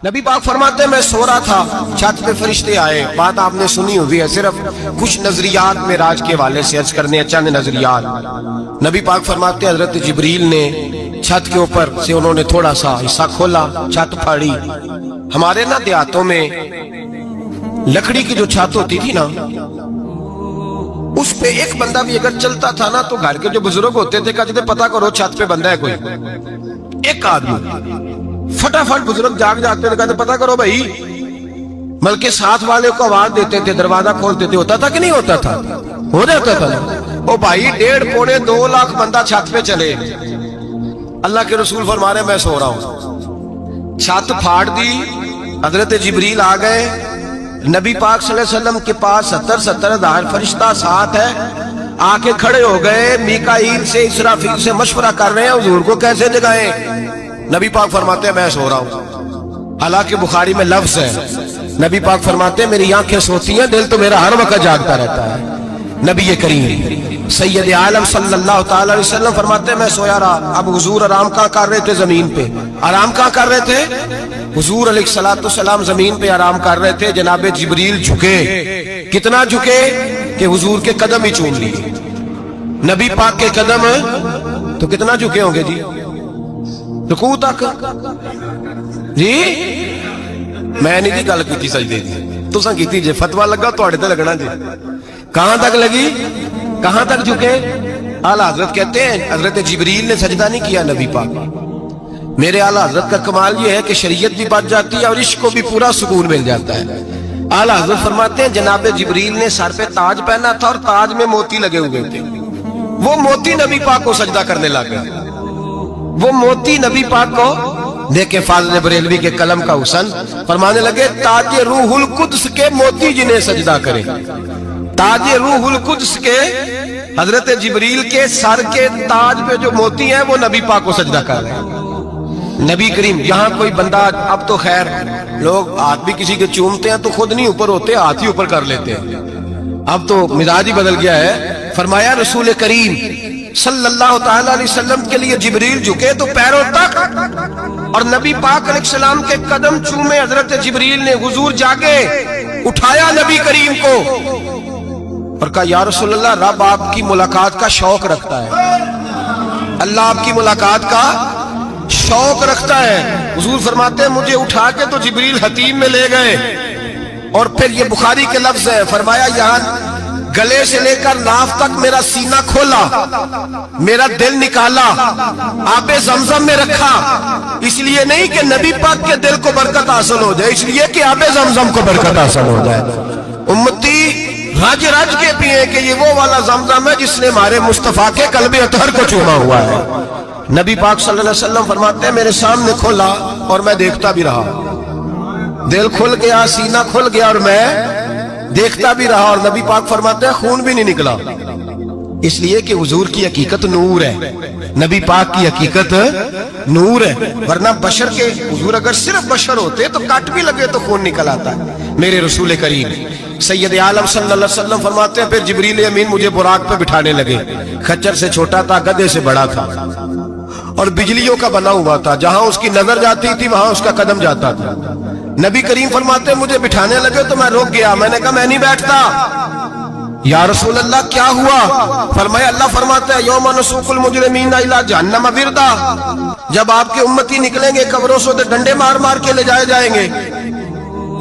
نبی پاک فرماتے ہیں میں سو رہا تھا، چھت پہ فرشتے آئے. بات آپ نے سنی ہوئی ہے، صرف کچھ نظریات معراج کے والے سے عرض کرنے ہیں، چند نظریات. نبی پاک فرماتے ہیں حضرت جبریل نے چھت کے اوپر سے انہوں نے تھوڑا سا حصہ کھولا، چھت پھاڑی. ہمارے نا دیہاتوں میں لکڑی کی جو چھت ہوتی تھی نا، اس پہ ایک بندہ بھی اگر چلتا تھا نا تو گھر کے جو بزرگ ہوتے تھے کہتے تھے پتہ کرو چھت پہ بندہ ہے کوئی. ایک آدمی فٹافٹ بزرگ جاگ جاتے تھے، کہتے پتہ کرو بھائی، بلکہ ساتھ والے کو آواز دیتے تھے، دروازہ کھولتے تھے. ہوتا تھا کہ نہیں ہوتا تھا؟ ہو جاتا تھا. او بھائی 1.5 پونے 2 لاکھ بندہ چھت پہ چلے، اللہ کے رسول فرما رہے ہیں میں سو رہا ہوں. چھت پھاڑ دی، حضرت جبریل آ گئے. نبی پاک صلی اللہ علیہ وسلم کے پاس 70 ہزار فرشتہ ساتھ ہے، آ کے کھڑے ہو گئے. میکائیل سے اسرافیل سے مشورہ کر رہے ہیں حضور کو کیسے جگائیں. نبی پاک فرماتے ہیں میں سو رہا ہوں. حالانکہ بخاری میں لفظ ہے، نبی پاک فرماتے ہیں میری آنکھیں سوتی ہیں، دل تو میرا ہر وقت جاگتا رہتا ہے. نبی کریم سید عالم صلی اللہ تعالی علیہ وسلم فرماتے ہیں میں سویا رہا. اب حضور آرام کہاں کر رہے تھے؟ زمین پہ. آرام کہاں کر رہے تھے؟ حضور علیہ السلام زمین پہ آرام کر رہے تھے. جناب جبریل جھکے. کتنا جھکے کہ حضور کے قدم ہی چوم لیے. نبی پاک کے قدم تو کتنا جھکے ہوں گے جی؟ رکوع تک. جی میں نہیں دی گل کی سجدے دی، تساں کیتی جے. فتویٰ لگا تواڈے تے لگنا جی. کہاں تک لگی؟ کہاں تک جھکے؟ اعلیٰ حضرت کہتے ہیں حضرت جبریل نے سجدہ نہیں کیا نبی پاک. میرے اعلیٰ حضرت کا کمال یہ ہے کہ شریعت بھی بچ جاتی ہے اور عشق کو بھی پورا سکون مل جاتا ہے. اعلیٰ حضرت فرماتے ہیں جناب جبریل نے سر پہ تاج پہنا تھا اور تاج میں موتی لگے ہوئے تھے. وہ موتی نبی پاک کو سجدہ کرنے لگا. وہ موتی نبی پاک کو دیکھیں. فاضل بریلوی کے قلم کا حسن فرمانے لگے تاج روح القدس کے موتی جنہیں سجدہ کرے. تاج روح القدس کے حضرت جبریل کے سر کے تاج پہ جو موتی ہیں وہ نبی پاک کو سجدہ کر رہے ہیں. نبی کریم یہاں کوئی بندہ، اب تو خیر لوگ ہاتھ بھی کسی کے چومتے ہیں تو خود نہیں اوپر ہوتے، ہاتھ ہی اوپر کر لیتے ہیں. اب تو مزاج ہی بدل گیا ہے. فرمایا رسول کریم صلی اللہ تعالی علیہ وسلم کے لیے جبریل جھکے تو پیروں تک، اور نبی پاک علیہ السلام کے قدم چومے. حضرت جبریل نے حضور جاگے، اٹھایا نبی کریم کو اور کہا یا رسول اللہ، رب آپ کی ملاقات کا شوق رکھتا ہے، اللہ آپ کی ملاقات کا شوق رکھتا ہے. حضور فرماتے ہیں مجھے اٹھا کے تو جبریل حتیم میں لے گئے. اور پھر یہ بخاری کے لفظ ہے، فرمایا یہاں گلے سے لے کر ناف تک میرا سینہ کھولا، میرا دل نکالا، آب زمزم میں رکھا. اس لیے نہیں کہ نبی پاک کے دل کو برکت حاصل ہو جائے، اس لیے کہ آب زمزم کو برکت حاصل ہو جائے. امتی رج رج کے پیئے کہ یہ وہ والا زمزم ہے جس نے ہمارے مصطفیٰ کے قلب اطہر کو چوما ہوا ہے. نبی پاک صلی اللہ علیہ وسلم فرماتے ہیں میرے سامنے کھولا اور میں دیکھتا بھی رہا. دل کھل گیا، سینہ کھل گیا اور میں دیکھتا بھی رہا. اور نبی پاک فرماتے ہیں خون بھی نہیں نکلا، اس لیے کہ حضور کی حقیقت نور ہے، نبی پاک کی حقیقت نور ہے. ورنہ بشر کے حضور اگر صرف بشر ہوتے تو کٹ بھی لگے تو خون نکل آتا ہے. میرے رسول کریم سید عالم صلی اللہ علیہ وسلم فرماتے ہیں پھر جبریل امین مجھے براق پہ بٹھانے لگے. خچر سے چھوٹا تھا، گدھے سے بڑا تھا اور بجلیوں کا بنا ہوا تھا. جہاں اس کی نظر جاتی تھی وہاں اس کا قدم جاتا تھا. نبی کریم فرماتے ہیں مجھے بٹھانے لگے تو میں رک گیا. میں نے کہا میں نہیں بیٹھتا. یا رسول اللہ کیا ہوا؟ فرمایا اللہ فرماتا ہے یوم نسوق المجرمین الی جہنم وردا. جب آپ کے امتی نکلیں گے قبروں سے تو ڈنڈے مار مار کے لے جائے جائیں گے.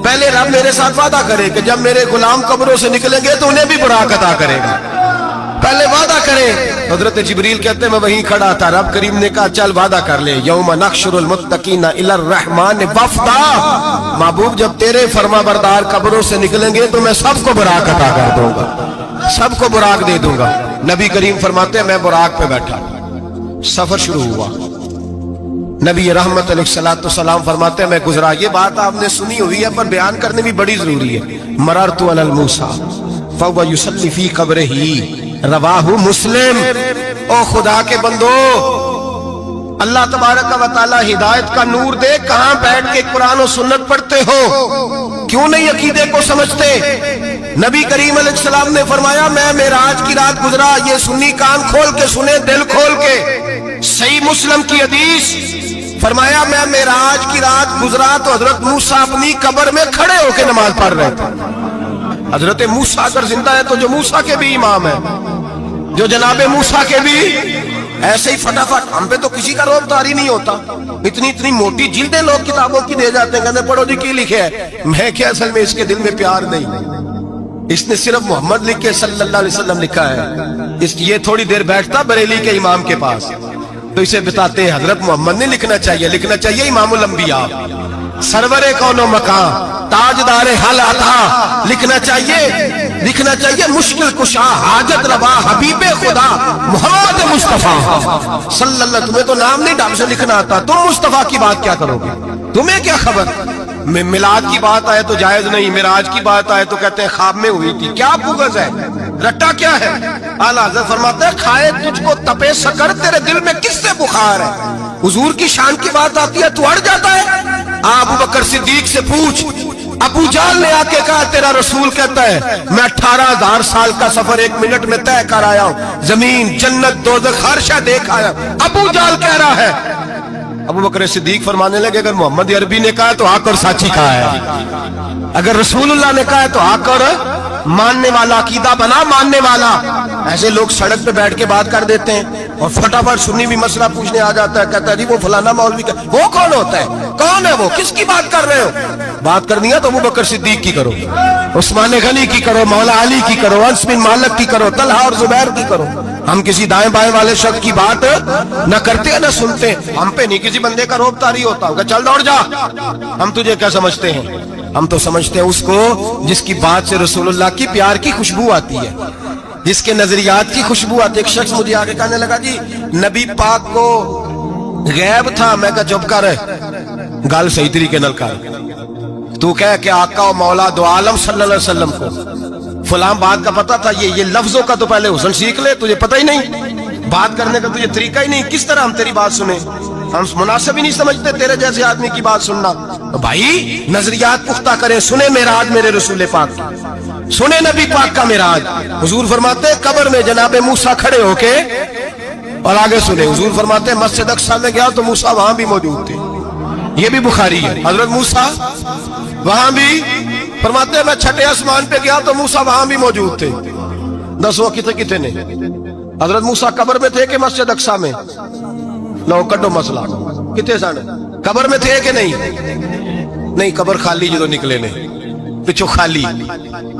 پہلے رب میرے ساتھ وعدہ کرے کہ جب میرے غلام قبروں سے نکلیں گے تو انہیں بھی براق عطا کرے گا. پہلے وعدہ کرے. حضرت جبریل کہتے ہیں میں وہیں کھڑا تھا. رب کریم نے کہا چل وعدہ کر لے. یوم نحشر المتقین الی الرحمن وفدا. محبوب جب تیرے فرما بردار قبروں سے نکلیں گے تو میں سب کو براق عطا کر دوں گا، سب کو براق دے دوں گا. نبی کریم فرماتے ہیں میں براق پہ بیٹھا. سفر شروع ہوا. نبی رحمت علیہ السلام فرماتے ہیں میں گزرا. یہ بات آپ نے سنی ہوئی ہے پر بیان کرنے بھی بڑی ضروری ہے. مررت علی الموسیٰ فہو یصلی فی قبرہ رواہ مسلم. او خدا کے بندو، اللہ تبارک و تعالی ہدایت کا نور دے. کہاں بیٹھ کے قرآن و سنت پڑھتے ہو؟ کیوں نہیں عقیدے کو سمجھتے؟ نبی کریم علیہ السلام نے فرمایا میں معراج کی رات گزرا. یہ سنی کان کھول کے سنے، دل کھول کے. صحیح مسلم کی حدیث فرمایا میں معراج کی رات گزرا تو حضرت موسیٰ اپنی قبر میں کھڑے ہو کے نماز پڑھ رہے تھے. حضرت موسیٰ اگر زندہ ہے تو جو موسیٰ کے بھی امام ہے، جو جناب موسیٰ کے بھی ایسے ہی فٹافٹ. ہم پہ تو کسی کا روب طاری نہیں ہوتا. اتنی موٹی جلدیں لوگ کتابوں کی دے جاتے ہیں، کہتے ہیں پڑھو جی کی لکھے ہے. میں کیا اصل میں اس کے دل میں پیار نہیں، اس نے صرف محمد لکھ کے صلی اللہ علیہ وسلم لکھا ہے. یہ تھوڑی دیر بیٹھتا بریلی کے امام کے پاس تو اسے بتاتے ہیں حضرت محمد نے لکھنا چاہیے امام الانبیاء، سرور کون و مکان، تاجدار حل عطا. لکھنا چاہیے مشکل کشا، حاجت روا، حبیب خدا محمد مصطفیٰ صلی اللہ. تمہیں تو نام نہیں ڈھنگ سے لکھنا آتا، تم مصطفیٰ کی بات کیا کرو گے؟ تمہیں کیا خبر؟ میلاد کی بات آئے تو جائز نہیں، معراج کی بات آئے تو کہتے ہیں خواب میں ہوئی تھی. کیا بغض ہے، رٹا کیا ہے؟ اعلیٰ حضرت فرماتے ہیں کھائے تجھ کو تپے سکر، تیرے دل میں کس سے بخار ہے؟ حضور کی شان کی بات آتی ہے تو اڑ جاتا ہے. ابو بکر صدیق سے پوچھ، ابو جہل نے آ کے کہا تیرا رسول کہتا ہے میں 18,000 سال کا سفر 1 منٹ میں طے کر آیا ہوں، زمین جنت دوزخ ہر شے دیکھ آیا. ابو جہل کہہ رہا ہے. ابو بکر صدیق فرمانے لگے اگر محمد عربی نے کہا تو آ کر سچی کہا ہے، اگر رسول اللہ نے کہا ہے تو آ کر ماننے والا، عقیدہ بنا ماننے والا. ایسے لوگ سڑک پہ بیٹھ کے بات کر دیتے ہیں اور فٹافٹ سنی بھی مسئلہ پوچھنے آ جاتا ہے، کہتا ہے جی وہ فلانا مولوی کا. وہ کون ہوتا ہے؟ کون ہے وہ؟ کس کی بات کر رہے ہو؟ بات کرنی ہے تو ابو بکر صدیق کی کرو، عثمان غنی کی کرو، مولا علی کی کرو، انس بن مالک کی کرو، طلحہ اور زبیر کی کرو. ہم کسی دائیں بائیں والے شخص کی بات نہ کرتے نہ سنتے. ہم پہ نہیں کسی بندے کا روب طاری ہوتا ہوگا چل دوڑ جا. ہم تجھے کیا سمجھتے ہیں؟ ہم تو سمجھتے ہیں اس کو جس کی بات سے رسول اللہ کی پیار کی خوشبو آتی ہے، جس کے نظریات کی خوشبو آتی ہے. ایک شخص مجھے آگے کہنے لگا جی نبی پاک کو غیب تھا. میں کہا چپ کر، گل صحیح طریقے نال کر. تو کہہ کہ آقا و مولا دو عالم صلی اللہ علیہ وسلم کو فلاں بات کا پتہ تھا. یہ لفظوں کا تو پہلے حسن سیکھ لے، تجھے پتہ ہی نہیں، بات کرنے کا تجھے طریقہ ہی نہیں. کس طرح ہم تیری بات سنیں؟ ہم مناسب ہی نہیں سمجھتے تیرے جیسے آدمی کی بات سننا. بھائی نظریات پختہ کریں. سنیں معراج میرے رسول پاک، سنیں نبی پاک کا معراج. حضور فرماتے ہیں قبر میں جناب موسیٰ کھڑے ہو کے، اور آگے سنیں حضور فرماتے ہیں مسجد اقصیٰ میں گیا تو موسیٰ وہاں بھی موجود تھے. یہ بھی بخاری ہے. حضرت موسیٰ وہاں بھی فرماتے ہیں میں چھٹے آسمان پہ گیا تو موسیٰ وہاں بھی موجود تھے. دسو کتنے نے حضرت موسیٰ قبر میں تھے کہ مسجد اقصیٰ میں؟ لو کٹو مسئلہ. کتنے سن قبر میں تھے کہ نہیں؟ قبر خالی جدو نکلے نے پچھو خالی.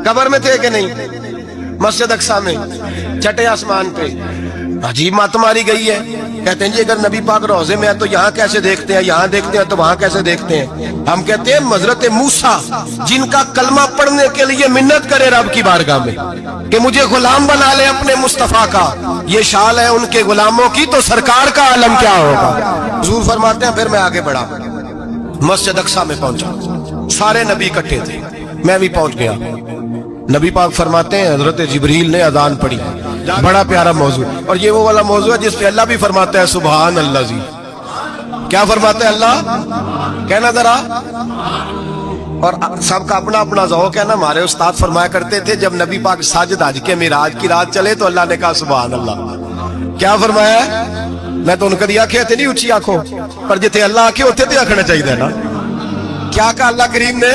قبر میں تھے کہ نہیں؟ مسجد اقصیٰ میں چھٹے آسمان پہ. عجیب مات ماری گئی ہے. کہتے ہیں جی اگر نبی پاک روضے میں ہے تو یہاں کیسے دیکھتے ہیں، یہاں دیکھتے ہیں تو وہاں کیسے دیکھتے ہیں؟ ہم کہتے ہیں حضرت موسیٰ جن کا کلمہ پڑھنے کے لیے منت کرے رب کی بارگاہ میں کہ مجھے غلام بنا لے اپنے مصطفیٰ کا، یہ شال ہے ان کے غلاموں کی، تو سرکار کا عالم کیا ہوگا؟ حضور فرماتے ہیں پھر میں آگے بڑھا، مسجد اقصیٰ میں پہنچا. سارے نبی اکٹھے تھے، میں بھی پہنچ گیا. نبی پاک فرماتے ہیں حضرت جبریل نے اذان پڑھی. بڑا پیارا موضوع، اور یہ وہ والا موضوع ہے جس پہ اللہ بھی فرماتا ہے سبحان اللہ. جی کیا فرماتے ہیں اللہ؟ کہنا ذرا. اور سب کا اپنا اپنا ذوق ہے نا. ہمارے استاد فرمایا کرتے تھے جب نبی پاک ساجد حج کے معراج کی رات چلے تو اللہ نے کہا سبحان اللہ. کیا فرمایا ہے؟ میں تو ان کدی آنکھیں تھے نہیں اچھی آنکھوں پر جتنے اللہ آنکھیں ہوتے تھے آنکھنا چاہیے نا. کیا کہا اللہ کریم نے؟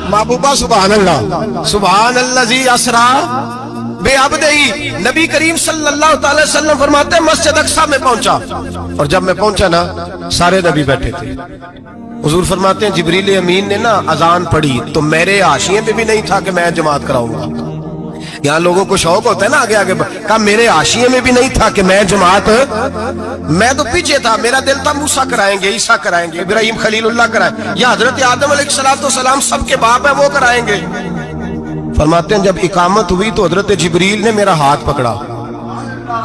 محبوبہ سبحان اللہ. سبحان الذی اسرا بے عبدہی. نبی کریم صلی اللہ تعالی وسلم فرماتے ہیں مسجد اقصیٰ میں پہنچا، اور جب میں پہنچا نا سارے نبی بیٹھے تھے. حضور فرماتے ہیں جبریل امین نے نا اذان پڑھی تو میرے حاشیے میں بھی نہیں تھا کہ میں جماعت کراؤں گا. یہاں لوگوں کو شوق ہوتا ہے نا آگے آگے کہا میرے حاشیے میں بھی نہیں تھا کہ میں جماعت. میں تو پیچھے تھا، میرا دل تھا موسیٰ کرائیں گے، عیسیٰ کرائیں گے، ابراہیم خلیل اللہ کرائیں، یا حضرت آدم علیہ السلام سب کے باپ ہیں وہ کرائیں گے. فرماتے ہیں جب اقامت ہوئی تو حضرت جبریل نے میرا ہاتھ پکڑا.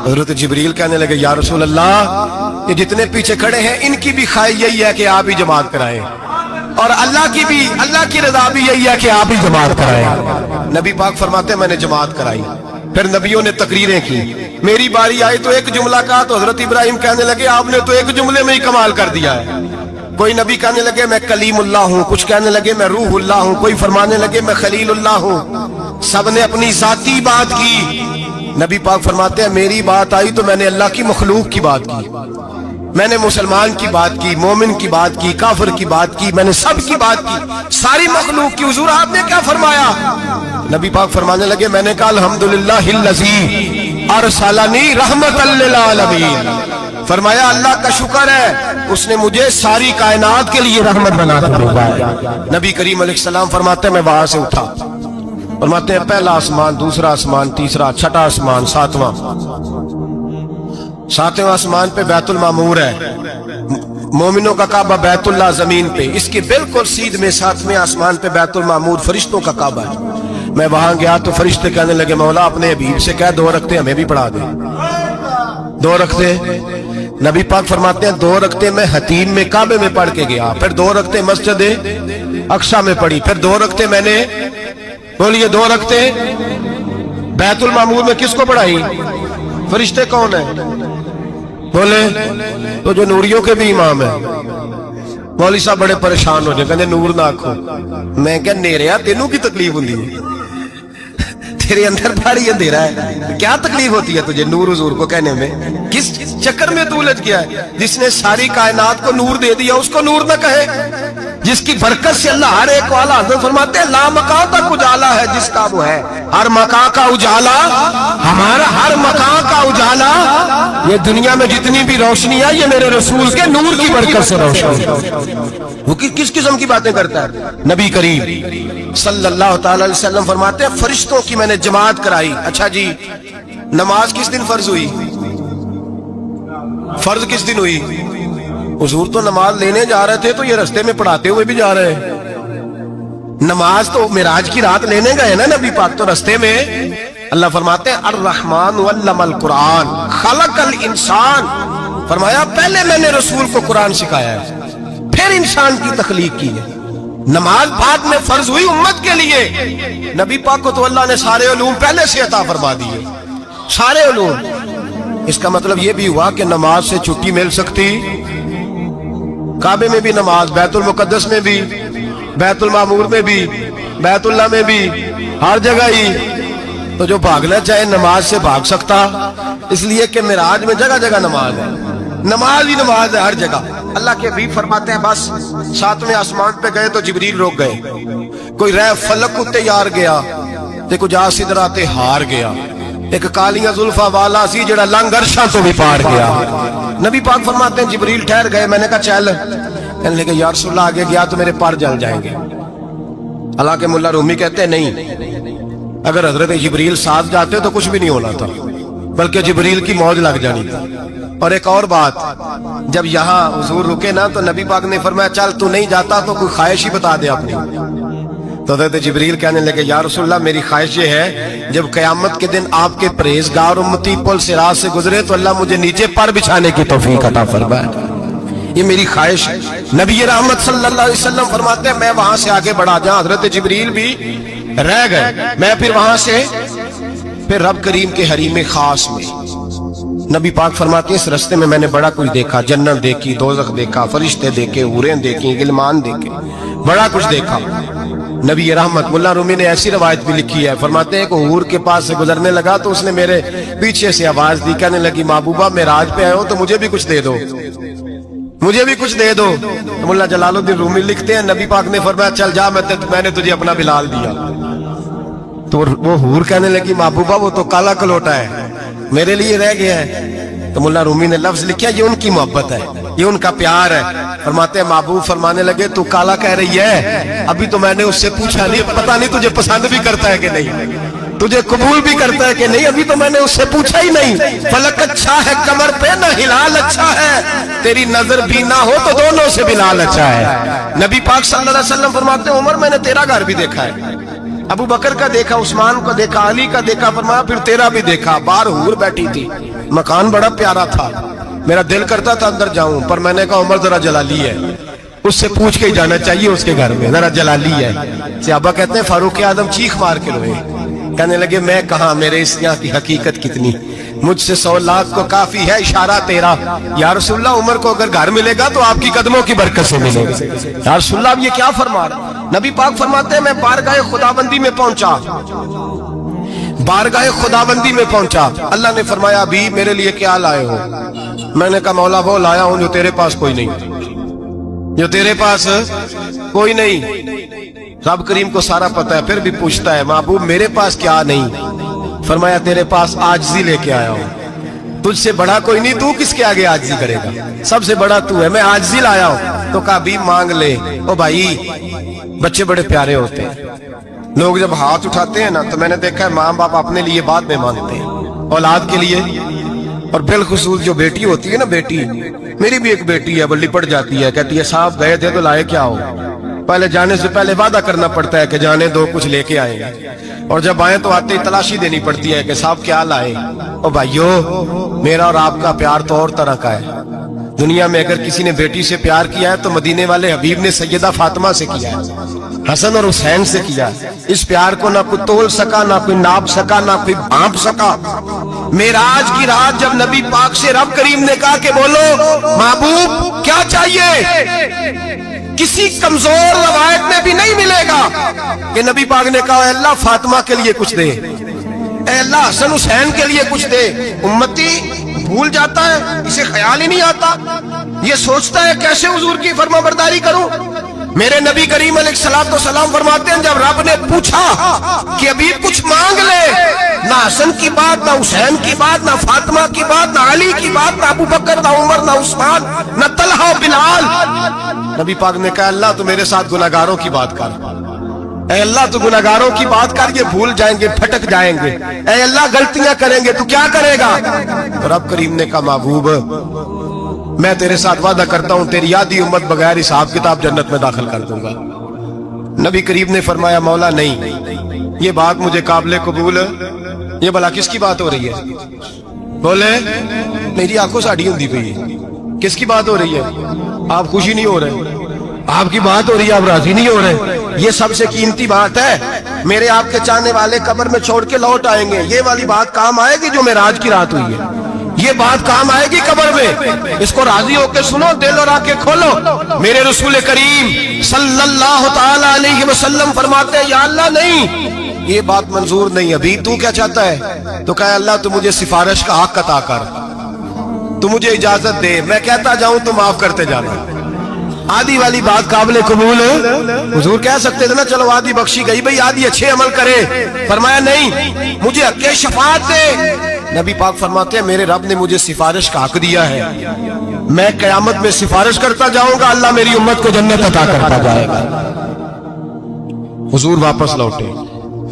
حضرت جبریل کہنے لگے یا رسول اللہ یہ جتنے پیچھے کھڑے ہیں ان کی بھی خواہش یہی ہے کہ آپ ہی جماعت کرائیں، اور اللہ کی رضا بھی یہی ہے کہ آپ ہی جماعت کرائیں. نبی پاک فرماتے ہیں میں نے جماعت کرائی. پھر نبیوں نے تقریریں کی. میری باری آئی تو ایک جملہ کہا تو حضرت ابراہیم کہنے لگے آپ نے تو ایک جملے میں ہی کمال کر دیا ہے. کوئی نبی کہنے لگے میں کلیم اللہ ہوں، کچھ کہنے لگے میں روح اللہ ہوں، کوئی فرمانے لگے میں خلیل اللہ ہوں. سب نے اپنی ذاتی بات کی. نبی پاک فرماتے ہیں میری بات آئی تو میں نے اللہ کی مخلوق کی بات کی. میں نے مسلمان کی بات کی, مومن کی بات کی, کافر کی بات کی, میں نے سب کی بات کی, ساری مخلوق کی. حضور آپ نے کیا فرمایا؟ نبی پاک فرمانے لگے, میں نے کہا الحمدللہ الذی ارسلنی رحمت للعالمین. فرمایا اللہ کا شکر ہے اس نے مجھے ساری کائنات کے لیے رحمت بنا کر بھیجا ہے. نبی کریم علیہ السلام فرماتے ہیں میں وہاں سے اٹھا, فرماتے ہیں پہلا آسمان, دوسرا آسمان, تیسرا, چھٹا آسمان, ساتواں آسمان پہ بیت المعمور ہے, مومنوں کا کعبہ بیت اللہ زمین پہ, اس کے بالکل سیدھ میں ساتویں آسمان پہ بیت المعمور فرشتوں کا کعبہ ہے. میں وہاں گیا تو فرشتے کہنے لگے مولا اپنے حبیب سے کہہ 2 رکعتیں ہمیں بھی پڑھا دے. 2 رکعتیں. نبی پاک فرماتے ہیں 2 رکعتیں میں حتیم میں کعبے میں پڑھ کے گیا, پھر 2 رکعتیں مسجد اقصی میں پڑھی, پھر 2 رکعتیں میں نے, بولیے 2 رکعتیں بیت المعمور میں کس کو پڑھائی؟ فرشتے کون ہیں؟ بولے تو جو نوریوں کے بھی امام ہیں. مولوی صاحب بڑے پریشان ہو جائے, کہنے نور نہ آکھو. میں کہ نیریا تینوں کی تکلیف ہوندی ہے, تیرے اندر بھاری اندھیرا ہے, کیا تکلیف ہوتی ہے تجھے نور حضور کو کہنے میں؟ کس چکر میں تو الجھ گیا ہے؟ جس نے ساری کائنات کو نور دے دیا اس کو نور نہ کہے, جس کی برکت سے اللہ ہر ایک والا. حضرت فرماتے ہیں لا مکان تک اجالا ہے جس کا وہ ہے, ہر مکان کا اجالا ہمارا, ہر مکان کا اجالا, یہ دنیا میں جتنی بھی روشنی ہے یہ میرے رسول کے نور کی برکت سے روشنی. وہ کس قسم کی باتیں کرتا ہے؟ نبی کریم صلی اللہ تعالی علیہ وسلم فرماتے ہیں فرشتوں کی میں نے جماعت کرائی. اچھا جی, نماز کس دن فرض ہوئی؟ فرض کس دن ہوئی؟ حضور تو نماز لینے جا رہے تھے تو یہ رستے میں پڑھاتے ہوئے بھی جا رہے ہیں. نماز تو معراج کی رات لینے گئے نا نبی پاک, تو رستے میں اللہ فرماتے ہیں الرحمن علم القرآن خلق الانسان. فرمایا پہلے میں نے رسول کو قرآن سکھایا ہے, پھر انسان کی تخلیق کی ہے. نماز بعد میں فرض ہوئی امت کے لیے. نبی پاک کو تو اللہ نے سارے علوم پہلے سے عطا فرما دیے, سارے علوم. اس کا مطلب یہ بھی ہوا کہ نماز سے چھٹی مل سکتی, کعبے میں بھی نماز, بیت المقدس میں بھی, بیت المعمور میں بھی, بیت اللہ میں بھی, ہر جگہ ہی. تو جو بھاگنا چاہے نماز سے بھاگ سکتا, اس لیے کہ معراج میں جگہ جگہ نماز ہے, نماز ہی نماز ہے ہر جگہ. اللہ کے حبیب فرماتے ہیں بس 7ویں آسمان پہ گئے تو جبریل روک گئے, کوئی رہ فلک کو تیار گیا تے کچھ سدرات ہار گیا, ایک کالیاں زلفاں والا سی جڑا لنگ عرشاں تو بھی پار گیا. نبی پاک فرماتے ہیں جبریل ٹھہر گئے, میں نے کہا چل, کہنے لگے یا رسول اللہ آگے گیا تو میرے پار جل جائیں گے. حالانکہ ملا رومی کہتے ہیں نہیں, اگر حضرت جبریل ساتھ جاتے تو کچھ بھی نہیں ہونا تھا, بلکہ جبریل کی موج لگ جانی تھی. اور ایک اور بات, جب یہاں حضور رکے نا تو نبی پاک نے فرمایا چل تو نہیں جاتا تو کوئی خواہش ہی بتا دے اپنی. تو حضرت جبریل کہنے لگے یا رسول اللہ میری خواہش یہ ہے جب قیامت کے دن آپ کے پرہیزگار امتی پل صراط سے گزرے تو اللہ مجھے نیچے پر بچھانے کی توفیق عطا فرمائے, یہ میری خواہش. نبی رحمت صلی اللہ علیہ وسلم فرماتے ہیں میں وہاں سے آگے بڑھا جاؤں, حضرت جبریل بھی رہ گئے, میں پھر وہاں سے پھر رب کریم کے حریم خاص میں. نبی پاک فرماتے ہیں اس رستے میں نے بڑا کچھ دیکھا, جنت دیکھی, دوزخ دیکھا, فرشتے دیکھے, حوریں دیکھی, غلمان دیکھے, بڑا کچھ دیکھا. نبی رحمت ملا رومی نے ایسی روایت بھی لکھی ہے, فرماتے ہیں کہ حور کے پاس سے گزرنے لگا تو اس نے میرے پیچھے سے آواز دی, کہنے لگی محبوبہ معراج پہ آئے ہو تو مجھے بھی کچھ دے دو, مجھے بھی کچھ دے دو. ملا جلال الدین رومی لکھتے ہیں نبی پاک نے فرمایا چل جا, میں نے تجھے اپنا بلال دیا. تو وہ حور کہنے لگی محبوبہ وہ تو کالا کلوٹا ہے, میرے لیے رہ گیا ہے. تو ملا رومی نے لفظ لکھا یہ ان کی محبت ہے, یہ ان کا پیار ہے. فرماتے ہیں محبوب فرمانے لگے تو کالا کہہ رہی ہے, ابھی تو میں نے اس سے پوچھا نہیں, پتہ نہیں تجھے پسند بھی کرتا ہے کہ نہیں, تجھے قبول بھی کرتا ہے کہ نہیں, ابھی تو میں نے اس سے پوچھا ہی نہیں. فلک اچھا ہے کمر پہ نہ ہلال اچھا ہے, تیری نظر بھی نہ ہو تو دونوں سے بلال اچھا ہے. نبی پاک صلی اللہ علیہ وسلم فرماتے ہیں عمر میں نے تیرا گھر بھی دیکھا ہے, ابو بکر کا دیکھا, عثمان کا دیکھا, علی کا دیکھا, فرمایا پھر تیرا بھی دیکھا. باہر حور بیٹھی تھی, مکان بڑا پیارا تھا, میرا دل کرتا تھا اندر جاؤں, پر میں نے کہا عمر ذرا جلالی ہے, اس سے پوچھ کے ہی جانا چاہیے اس کے گھر میں, ذرا جلالی ہے. صحابہ کہتے ہیں فاروق اعظم چیخ مار کے روئے, کہنے لگے میں کہاں, میرے اس یہاں کی حقیقت کتنی, مجھ سے 100 لاکھ کو کافی ہے اشارہ تیرا. یا رسول اللہ عمر کو اگر گھر ملے گا تو آپ کی قدموں کی برکت سے ملے گا. یا رسول اللہ اب یہ کیا فرما رہا. نبی پاک فرماتے ہیں میں بارگاہ خداوندی میں پہنچا, بارگاہ خداوندی میں پہنچا, اللہ نے فرمایا ابھی میرے لیے کیا لائے ہو. میں نے کہا مولا وہ لایا ہوں جو تیرے پاس کوئی نہیں، جو تیرے پاس کوئی نہیں۔ رب کریم کو سارا پتہ ہے، پھر بھی پوچھتا ہے محبوب میرے پاس کیا نہیں؟ فرمایا تیرے پاس عاجزی لے کے آیا ہوں، تجھ سے بڑا کوئی نہیں، تو کس کے آگے عاجزی کرے گا، سب سے بڑا تو ہے، میں عاجزی لایا ہوں۔ تو کہا بھی مانگ لے۔ او بھائی بچے بڑے پیارے ہوتے ہیں، لوگ جب ہاتھ اٹھاتے ہیں نا تو میں نے دیکھا ہے ماں باپ اپنے لیے بعد میں مانگتے ہیں، اولاد کے لیے، اور بالخصوص جو بیٹی ہوتی ہے نا، بیٹی میری بھی ایک بیٹی ہے، وہ لپٹ جاتی ہے، کہتی ہے صاحب گئے تھے تو لائے کیا ہو؟ پہلے جانے سے پہلے وعدہ کرنا پڑتا ہے کہ جانے دو کچھ لے کے آئیں گے، اور جب آئیں تو آتے ہی تلاشی دینی پڑتی ہے کہ صاحب کیا لائے۔ او بھائیو میرا اور آپ کا پیار تو اور طرح کا ہے، دنیا میں اگر کسی نے بیٹی سے پیار کیا ہے تو مدینے والے حبیب نے سیدہ فاطمہ سے کیا ہے، حسن اور حسین سے کیا۔ اس پیار کو نہ کوئی تول سکا، نہ کوئی ناپ سکا، نہ کوئی بھانپ سکا۔ معراج کی رات جب نبی پاک سے رب کریم نے کہا کہ بولو محبوب کیا چاہیے، کسی کمزور روایت میں بھی نہیں ملے گا کہ نبی پاک نے کہا اے اللہ فاطمہ کے لیے کچھ دے، اے اللہ حسن حسین کے لیے کچھ دے۔ امتی بھول جاتا ہے، اسے خیال ہی نہیں آتا، یہ سوچتا ہے کیسے حضور کی فرما برداری کروں۔ میرے نبی کریم علیہ الصلوۃ والسلام فرماتے ہیں جب رب نے پوچھا کہ ابھی کچھ مانگ لے، نہ حسن کی بات، نہ حسین کی بات، نہ فاطمہ کی بات، نہ علی کی بات، نہ ابو بکر، نہ عمر، نہ عثمان، نہ طلحہ بلال، نبی پاک نے کہا اللہ تو میرے ساتھ گناہگاروں کی بات کر، اے اللہ تو گناہگاروں کی بات کر، یہ بھول جائیں گے، پھٹک جائیں گے، اے اللہ غلطیاں کریں گے تو کیا کرے گا؟ تو رب کریم نے کہا محبوب میں تیرے ساتھ وعدہ کرتا ہوں تیری آدھی امت بغیر حساب کتاب جنت میں داخل کر دوں گا۔ نبی کریم نے فرمایا مولا نہیں، یہ بات مجھے قابل قبول ہے، یہ بھلا کس کی بات ہو رہی ہے؟ بولے میری آنکھوں سے اڑی ہوندی پئی ہے، کس کی بات ہو رہی ہے؟ آپ خوشی نہیں ہو رہے، آپ کی بات ہو رہی ہے، آپ راضی نہیں ہو رہے، یہ سب سے قیمتی بات ہے۔ میرے آپ کے چاہنے والے قبر میں چھوڑ کے لوٹ آئیں گے، یہ والی بات کام آئے گی جو معراج کی رات ہوئی ہے، یہ بات کام آئے گی قبر میں، اس کو راضی ہو کے سنو، دل اور آنکھیں کھولو۔ میرے رسول کریم صلی اللہ تعالی علیہ وسلم فرماتے ہیں یا اللہ نہیں، یہ بات منظور نہیں، ابھی تو کیا چاہتا ہے؟ تو کہا اللہ تو مجھے سفارش کا حق عطا کر، تو مجھے اجازت دے، میں کہتا جاؤں تو معاف کرتے جانا۔ آدھی والی بات قابل قبول ہے، حضور کہہ سکتے تھے نا چلو آدھی بخشی گئی بھئی آدھی اچھے عمل کرے، فرمایا نہیں مجھے حق شفاعت دے۔ نبی پاک فرماتے ہیں میرے رب نے مجھے سفارش کا حق دیا ہے، میں قیامت میں سفارش کرتا جاؤں گا، اللہ میری امت کو جنت عطا کرتا جائے گا۔ حضور واپس لوٹے،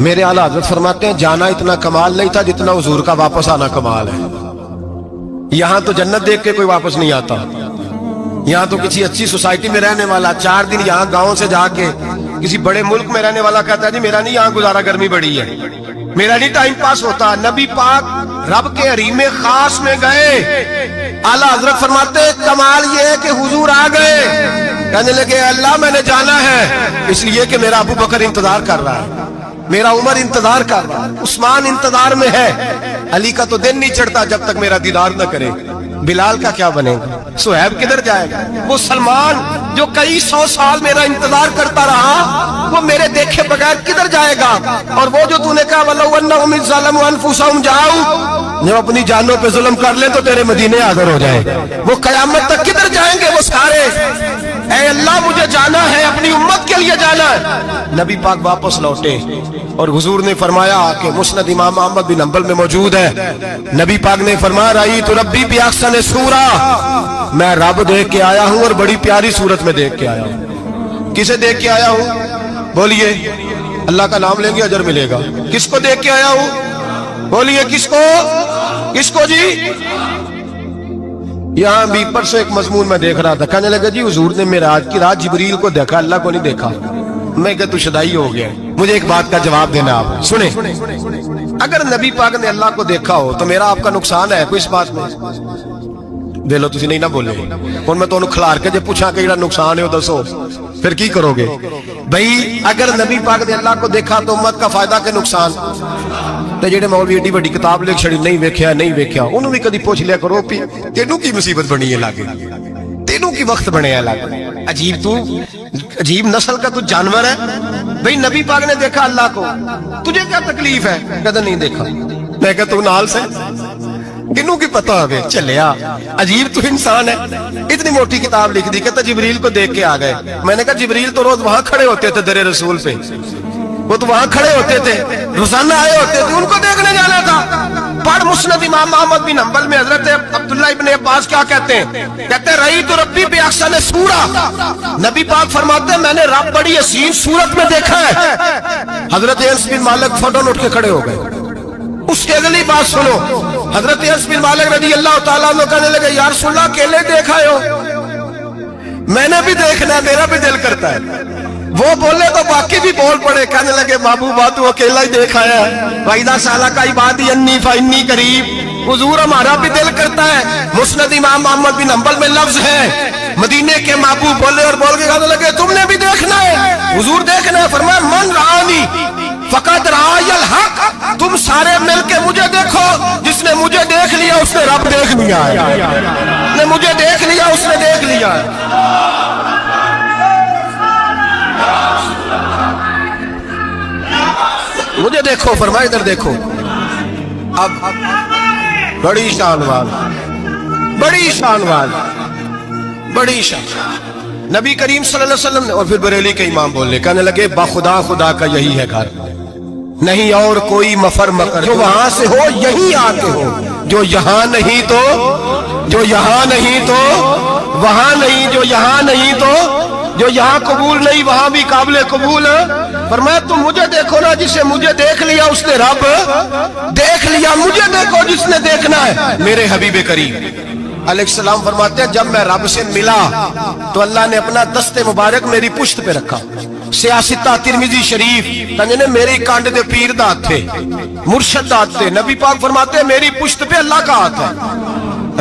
میرے اعلیٰ حضرت فرماتے ہیں جانا اتنا کمال نہیں تھا جتنا حضور کا واپس آنا کمال ہے۔ یہاں تو جنت دیکھ کے کوئی واپس نہیں آتا، یہاں تو کسی اچھی سوسائٹی میں رہنے والا 4 دن یہاں گاؤں سے جا کے کسی بڑے ملک میں رہنے والا کہتا ہے جی میرا نہیں یہاں گزارا، گرمی بڑی ہے، میرا نہیں ٹائم پاس ہوتا۔ نبی پاک رب کے حریم خاص میں گئے، اعلیٰ حضرت فرماتے ہیں کمال یہ ہے کہ حضور آ گئے، کہنے لگے اللہ میں نے جانا ہے اس لیے کہ میرا ابو بکر انتظار کر رہا ہے، میرا عمر انتظار کر رہا ہے، عثمان انتظار میں ہے، علی کا تو دن نہیں چڑھتا جب تک میرا دیدار نہ کرے، بلال کا کیا بنے گا، صہیب کدھر جائے گا، وہ سلمان جو کئی 100 سال میرا انتظار کرتا رہا وہ میرے دیکھے بغیر کدھر جائے گا، اور وہ جو تو نے کہا وَلَوْ أَنَّهُمْ إِذْ ظَلَمُوا أَنفُسَهُمْ جَاءُوا، جب اپنی جانوں پہ ظلم کر لیں تو تیرے مدینے حاضر ہو جائے، وہ قیامت تک کدھر جائیں گے وہ سارے؟ اے اللہ مجھے جانا ہے، اپنی امت کے لیے جانا ہے۔ نبی پاک واپس لوٹے اور حضور نے فرمایا کہ مسند امام احمد بن حنبل میں موجود ہے، نبی پاک نے فرمایا رأیت ربی بأحسن صورہ، میں رب دیکھ کے آیا ہوں اور بڑی پیاری صورت میں دیکھ کے آیا ہوں۔ کسے دیکھ کے آیا ہوں؟ بولیے اللہ کا نام لیں گے اجر ملے گا۔ کس کو دیکھ کے آیا ہوں؟ بولیے کس کو؟ کس کو جی؟ یہاں بھی پرسوں ایک مضمون میں دیکھ رہا تھا، کہنے لگا جی حضور نے معراج کی رات جبریل کو دیکھا، اللہ کو نہیں دیکھا۔ میں کہ تو شدائی ہو گیا، مجھے ایک بات کا جواب دینا آپ سنیں، اگر نبی پاک نے اللہ کو دیکھا ہو تو میرا آپ کا نقصان ہے کوئی اس بات میں؟ دے لو تسی نہیں نہ بولے ہوں میں تو کھلار کے جب پوچھا کہ جڑا نقصان ہے وہ دسو پھر کی کرو گے؟ بھئی اگر نبی پاک نے اللہ کو دیکھا تو امت کا فائدہ کہ نقصان؟ تے جڑے مولوی ایڈی بڑی کتاب لکھ چھڑی نہیں ویکھیا نہیں ویکھیا انہوں بھی کدی پوچھ لیا کرو پی تینوں کی مصیبت بنی ہے لاگے، تینوں کی وقت بنے ہے لاگے، عجیب تو عجیب نسل کا تو جانور ہے۔ بھئی نبی پاک نے دیکھا اللہ کو، تجھے کیا تکلیف ہے؟ کہتا نہیں دیکھا۔ میں کہتا تو نال سے کنوں کی پتہ ہوگے چلیا عجیب تو انسان ہے. اتنی موٹی کتاب لکھ دی. کہتا جبریل کو دیکھ کے آ گئے. میں نے کہا جبریل تو روز وہاں کھڑے ہوتے تھے در رسول پہ, وہ تو وہاں کھڑے ہوتے تھے, روزانہ آئے ہوتے تھے, ان کو دیکھنے جانا تھا. پڑھ مسند امام احمد بن حنبل میں حضرت عبداللہ ابن عباس کیا کہتے ہیں, کہتے ہیں رأیت ربی بأحسن صورۃ, نبی پاک فرماتے ہیں میں نے رب بڑی حسین صورت میں دیکھا ہے. حضرت انس بن مالک فوراً اٹھ کے کھڑے ہو گئے. اس کے اگلی بات سنو, حضرت انس بن مالک رضی اللہ تعالیٰ عنہ کہنے لگے یا رسول اللہ اکیلے دیکھا ہو؟ میں نے بھی دیکھنا ہے, میرا بھی دل کرتا ہے. وہ بولے تو باقی بھی بول پڑے, کہنے لگے محبوبہ تو اکیلا ہی دیکھا ہے. وَإِذَا سَأَلَكَ عِبَادِي عَنِّي فَإِنِّي قَرِيبٌ, حضور ہمارا بھی دل کرتا ہے. مسند امام احمد بن حنبل میں لفظ ہے, مدینے کے محبوب بولے اور بول کے کہنے لگے تم نے بھی دیکھنا ہے؟ حضور دیکھنا ہے. فرمایا من رآنی فقد رآی الحق, تم سارے مل کے مجھے دیکھو, جس نے مجھے دیکھ لیا اس نے رب دیکھ لیا ہے. جس نے مجھے دیکھ لیا اس نے دیکھ لیا ہے. مجھے دیکھو, فرمایا ادھر دیکھو. اب بڑی شان والا, بڑی شان والا, بڑی شان. نبی کریم صلی اللہ علیہ وسلم نے, اور پھر بریلی کے امام بولنے کہنے لگے باخدا خدا کا یہی ہے گھر, نہیں اور کوئی مفر مکر, جو وہاں سے ہو یہی آتے ہو, جو یہاں نہیں تو, جو یہاں نہیں تو وہاں نہیں, جو یہاں نہیں تو, جو یہاں قبول نہیں وہاں بھی قابل قبول. فرمایا تم مجھے دیکھو نا, جسے مجھے دیکھ لیا اس نے رب دیکھ لیا. مجھے دیکھو جس نے دیکھنا ہے میرے حبیب کریم علیہ السلام. فرماتے ہیں جب میں رب سے ملا تو اللہ نے اپنا دست مبارک میری پشت پہ رکھا. سیاستہ ترمذی شریف کہنے میری کانڈ دے پیر دا ہاتھ تھے, مرشد دا ہاتھ تھے. نبی پاک فرماتے ہیں میری پشت پہ اللہ کا ہاتھ ہے.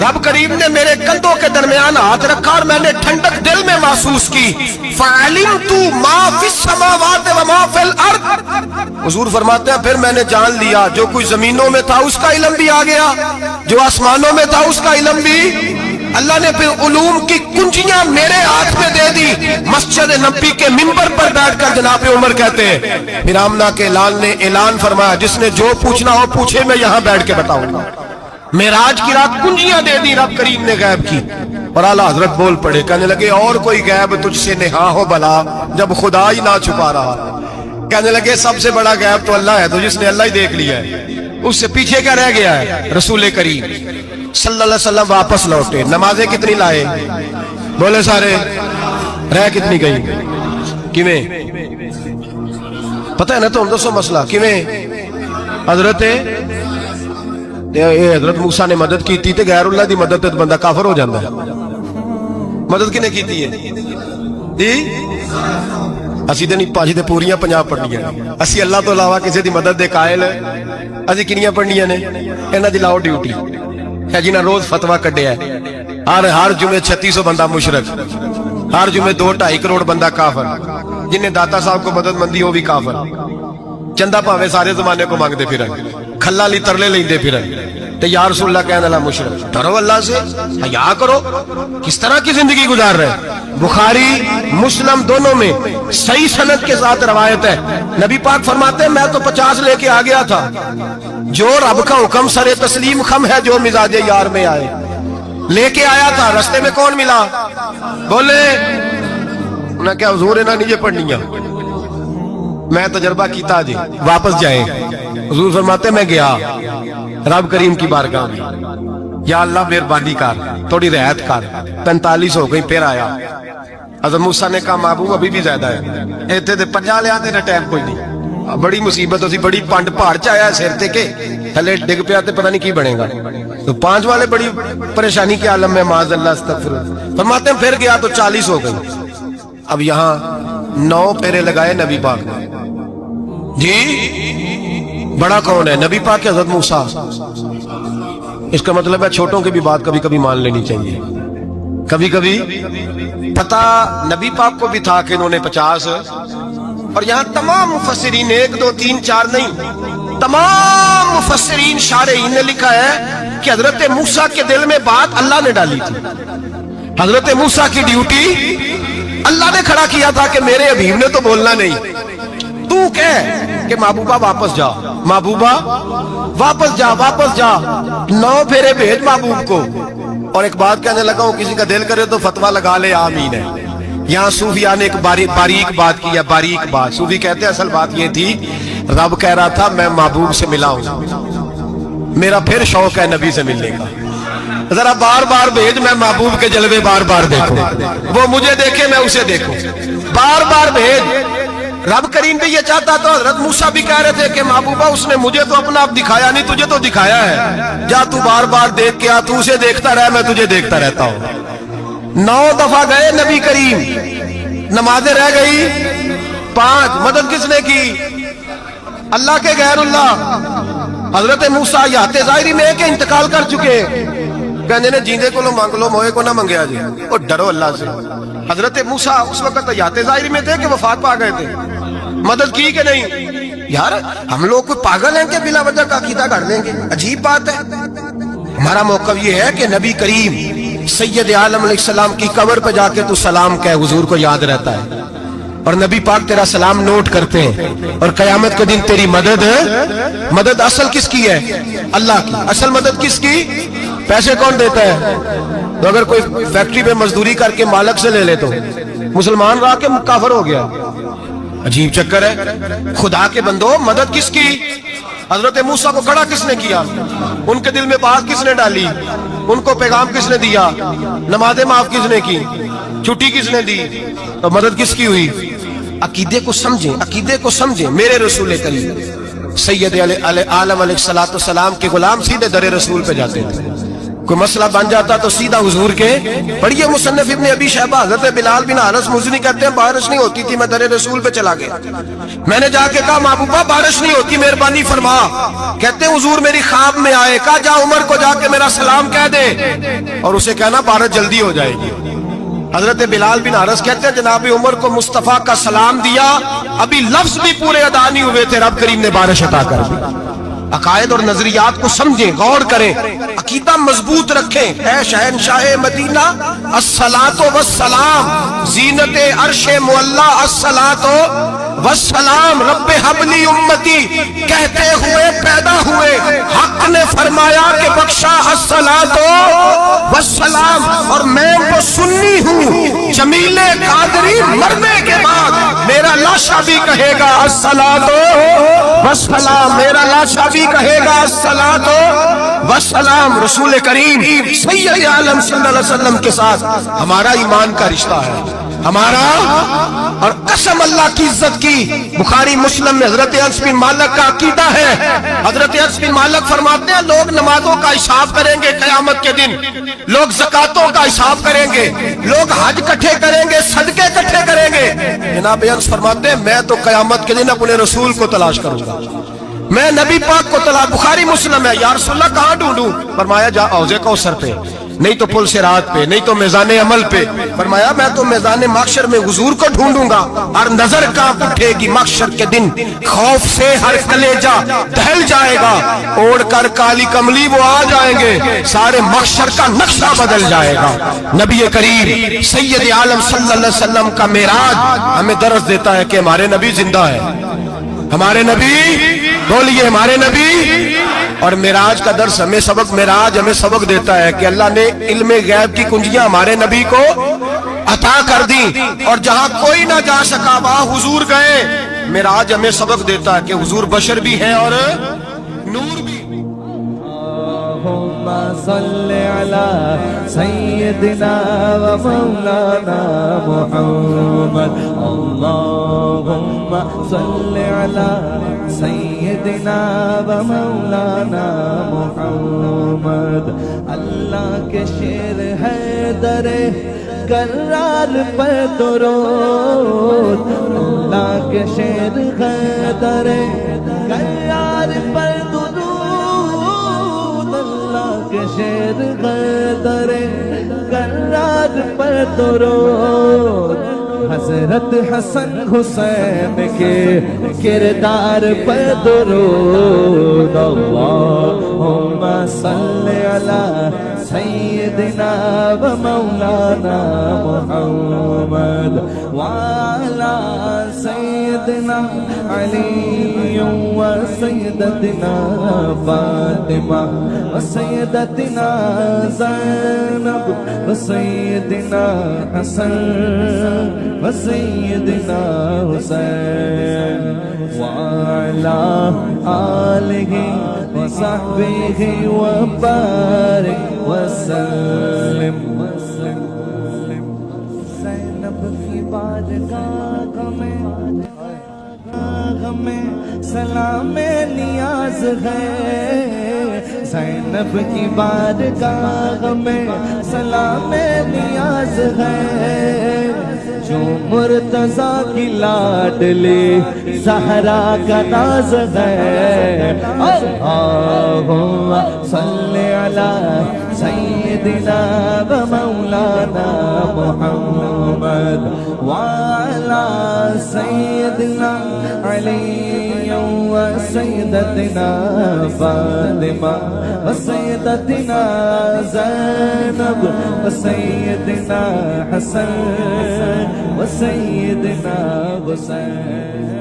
رب کریم نے میرے کندھوں کے درمیان ہاتھ رکھا اور میں نے ٹھنڈک دل میں محسوس کی. فَعَلِمْتُ مَا فِي السَّمَاوَاتِ وَمَا فِي الْأَرْضِ, حضور فرماتے ہیں پھر میں نے جان لیا جو کچھ زمینوں میں تھا اس کا علم بھی آ گیا, جو آسمانوں میں تھا اس کا علم بھی. اللہ نے پھر علوم کی کنجیاں میرے ہاتھ میں دے دی. مسجد نبی کے منبر پر بیٹھ کر جناب عمر کہتے ہیں پھر آمنہ کے لال نے اعلان فرمایا جس نے جو پوچھنا ہو پوچھے, میں یہاں بیٹھ کے بتاؤں گا. معراج کی رات کنجیاں دے دی رب کریم نے غیب کی. اور اعلیٰ حضرت بول پڑے, کہنے لگے اور کوئی غیب تجھ سے نہا ہو بلا جب خدا ہی نہ چھپا رہا. کہنے لگے سب سے بڑا غیب تو اللہ ہے, تو جس نے اللہ ہی دیکھ لیا ہے اس سے پیچھے کیا رہ گیا ہے. رسول کریم صلی اللہ علیہ وسلم واپس لوٹے, نمازیں کتنی لائے بولے سارے, رہ کتنی گئی کیویں پتہ ہے نا, تو ہم دسو مسئلہ کیویں. حضرت موسیٰ نے مدد کی تھی, غیر اللہ دی مدد تے بندہ کافر ہو جاندہ ہے. مدد کنے کی تھی ہے اسی دے نہیں پانچ دے پوریاں 50 پڑھنیاں. اسی اللہ تو علاوہ کسی دی مدد دے قائل اسی کنیاں پڑھنیاں نے, انہاں دی لاؤ ڈیوٹی ہے جنہاں روز فتویٰ کڈیا ہے. ہر جمعے 3600 بندہ مشرک, ہر جمعے 2-2.5 کروڑ بندہ کافر, جنہیں داتا صاحب کو مدد مندی ہو بھی کافر, چندہ پاوے سارے زمانے کو مانگتے پھر, کھلا لی ترلے لیندے پھر. تو یا رسول اللہ کہنے اللہ مشرک, ڈرو اللہ سے, حیا کرو. کس طرح کی زندگی گزار رہے. بخاری مسلم دونوں میں صحیح سند کے ساتھ روایت ہے, نبی پاک فرماتے ہیں میں تو 50 لے کے آ گیا تھا, جو رب کا حکم سر تسلیم خم ہے, جو مزاج یار میں آئے لے کے آیا تھا. رستے میں کون ملا بولے, انہیں کیا حضور انہیں نیجے پڑھنیاں, میں تجربہ کیتا جی واپس جائیں. حضور فرماتے میں گیا رب کریم کی بارگاہ میں, یا اللہ مہربانی کر تھوڑی رعایت کر. 45 ہو گئی, پھر آیا. حضرت موسیٰ نے کہا محبوب ابھی بھی زیادہ ہے, ایتھے دے 50 لے آتے نہ ٹائم کوئی نہیں. بڑی مصیبت ہوتی, بڑی پانڈ پہاڑ چایا سر تے کے تھلے ڈگ پیا تے پتہ نہیں کی بنے گا. تو 5 والے بڑی پریشانی کے عالم میں معاذ اللہ استغفر. فرماتے ہیں پھر گیا تو 40 ہو گئی. اب یہاں 9 پھیرے لگائے نبی پاک نے. جی بڑا کون ہے نبی پاک کے حضرت موسیٰ. اس کا مطلب ہے چھوٹوں کی بھی بات کبھی کبھی مان لینی چاہیے. کبھی کبھی پتہ نبی پاک کو بھی تھا کہ انہوں نے 50, اور یہاں تمام مفسرین 1 2 3 4 نہیں, تمام مفسرین شارحین نے لکھا ہے کہ حضرت موسیٰ کے دل میں بات اللہ نے ڈالی تھی. حضرت موسیٰ کی ڈیوٹی اللہ نے کھڑا کیا تھا کہ میرے حبیب نے تو بولنا نہیں. تو کہہ کہ محبوبہ واپس جا، محبوبہ واپس جا، واپس جا، 9 پھیرے بھیج محبوب کو۔ اور ایک بات کہنے لگا ہوں، کسی کا دل کرے تو فتویٰ لگا لے، آمین ہے۔ یہاں صوفیاء نے ایک باریک بات کی ہے، باریک بات۔ صوفی کہتے ہیں اصل بات یہ تھی، رب کہہ رہا تھا میں محبوب سے ملا ہوں، میرا پھر شوق ہے نبی سے ملنے کا، ذرا بار بار بھیج، میں محبوب کے جلوے بار بار دیکھوں، وہ مجھے دیکھے میں اسے دیکھوں، بار بار بھیج۔ رب کریم بھی یہ چاہتا تو حضرت موسیٰ بھی کہہ رہے تھے کہ محبوبہ اس نے مجھے تو اپنا آپ دکھایا نہیں، تجھے تو دکھایا ہے، جا تو بار بار دیکھ کے آ، تو اسے دیکھتا رہ، میں تجھے دیکھتا رہتا ہوں۔ 9 دفعہ گئے نبی کریم، نمازیں رہ گئی 5، مدد کس نے کی؟ اللہ کے غیر اللہ۔ حضرت موسیٰ یات ظاہری میں کہ انتقال کر چکے، کہنے نے جیندے کو لو مانگ لو، موئے کو نہ منگیا جی، اور ڈرو اللہ سے۔ حضرت موسیٰ اس وقت یات ظاہری میں تھے کہ وفات پا گئے تھے، مدد کی کہ نہیں؟ یار ہم لوگ کوئی پاگل ہیں کہ بلا وجہ کا عقیدہ گھڑ لیں گے؟ عجیب بات ہے۔ ہمارا موقف یہ ہے کہ نبی کریم سید عالم علیہ السلام کی قبر پہ جا کے تو سلام کہے، حضور کو یاد رہتا ہے، اور نبی پاک تیرا سلام نوٹ کرتے ہیں، اور قیامت کے دن تیری مدد اصل کس کی ہے؟ اللہ کی۔ اصل مدد کس کی؟ پیسے کون دیتا ہے؟ تو اگر کوئی فیکٹری پہ مزدوری کر کے مالک سے لے لے تو مسلمان رہا کے کافر ہو گیا، عجیب چکر ہے۔ خدا کے بندو مدد کس کی؟ حضرت موسیٰ کو کھڑا کس نے کیا؟ ان کے دل میں بات کس نے ڈالی؟ ان کو پیغام کس نے دیا؟ نمازیں معاف کس نے کی؟ چھٹی کس نے دی؟ تو مدد کس کی ہوئی؟ عقیدے کو سمجھیں، عقیدے کو سمجھیں۔ میرے رسول کریم سید عالم علیہ السلام کے غلام سیدھے در رسول پہ جاتے تھے، کوئی مسئلہ بن جاتا تو سیدھا حضور کے۔ پڑھیے مصنف ابن ابی شیبہ، حضرت بلال بن حارث مزنی کہتے ہیں بارش نہیں ہوتی تھی، میں در رسول پہ چلا گیا، میں نے جا کے کہا محبوبہ بارش نہیں ہوتی، مہربانی فرما۔ کہتے ہیں حضور میری خواب میں آئے، کہا جا عمر کو جا کے میرا سلام کہہ دے، اور اسے کہنا بارش جلدی ہو جائے گی۔ حضرت بلال بن حارث کہتے ہیں جناب عمر کو مصطفیٰ کا سلام دیا، ابھی لفظ بھی پورے ادا نہیں ہوئے تھے، رب کریم نے بارش عطا کر دی۔ عقائد اور نظریات کو سمجھیں، غور کریں، عقیدہ مضبوط رکھیں۔ اے شہنشاہ مدینہ الصلاۃ والسلام، زینت عرش معلی الصلاۃ والسلام، رب حبلی امتی کہتے ہوئے پیدا ہوئے، حق نے فرمایا کہ بخشا الصلاۃ والسلام، اور میں وہ سنی ہوں جمیل قادری مرنے کے بعد میرا لاشا بھی کہے گا الصلاۃ والسلام، میرا لاشا بھی کہے گا الصلاۃ والسلام۔ رسول کریم سید عالم صلی اللہ علیہ وسلم کے ساتھ ہمارا ایمان کا رشتہ ہے، ہمارا، اور قسم اللہ کی عزت کی، بخاری مسلم میں حضرت انس بن مالک کا عقیدہ ہے۔ حضرت انس بن مالک فرماتے ہیں لوگ نمازوں کا حساب کریں گے قیامت کے دن، لوگ زکاتوں کا حساب کریں گے، لوگ حج اکٹھے کریں گے، صدقے اکٹھے کریں گے۔ جناب انس فرماتے ہیں میں تو قیامت کے دن اپنے رسول کو تلاش کروں گا، میں نبی پاک کو تلاش۔ بخاری مسلم ہے، یا رسول اللہ کہاں ڈھونڈوں؟ فرمایا جا حوض کوثر پہ، نہیں تو پل صراط پہ، نہیں تو میزان عمل پہ۔ فرمایا میں تو میزان محشر میں حضور کو ڈھونڈوں گا، اور نظر کانپ اٹھے گی محشر کے دن، خوف سے ہر کلیجہ دہل جائے گا، اوڑھ کر کالی کملی وہ آ جائیں گے، سارے محشر کا نقشہ بدل جائے گا۔ نبی کریم سید عالم صلی اللہ علیہ وسلم کا معراج ہمیں درس دیتا ہے کہ ہمارے نبی زندہ ہے، ہمارے نبی، بولیے ہمارے نبی۔ اور معراج کا درس ہمیں سبق، معراج ہمیں سبق دیتا ہے کہ اللہ نے علم غیب کی کنجیاں ہمارے نبی کو عطا کر دی، اور جہاں کوئی نہ جا سکا وہاں حضور گئے۔ معراج ہمیں سبق دیتا ہے کہ حضور بشر بھی ہے اور نور بھی۔ اللهم صل على سيدنا ومولانا محمد، اللهم صل على سيدنا ومولانا محمد۔ اللہ کے شیر ہے در کرار پر درود، اللہ کے شیر ہے در کرار پر درود، کے شیر غدر کرار پر درود، حضرت حسن حسین کے کردار پر درود۔ اللہم صل علی سیدنا و مولانا محمد وعلی سیدنا سیدنا علی و سیدتنا فاطمہ و سیدتنا زینب و سیدنا حسن و سیدنا حسین وعلى آلہ وصحبہ وبارک وسلم زینب کی بارگاہ میں سلام نیاز ہے زینب کی بارگاہ میں سلام نیاز ہے جو مرتضیٰ کی لاڈلی زہرا کا ناز ہے اللہم صلی علی سیدنا و مولانا محمد وعلی سیدنا علی و سیدتنا فاطمہ و سیدتنا زینب و سیدنا حسن و سیدنا حسین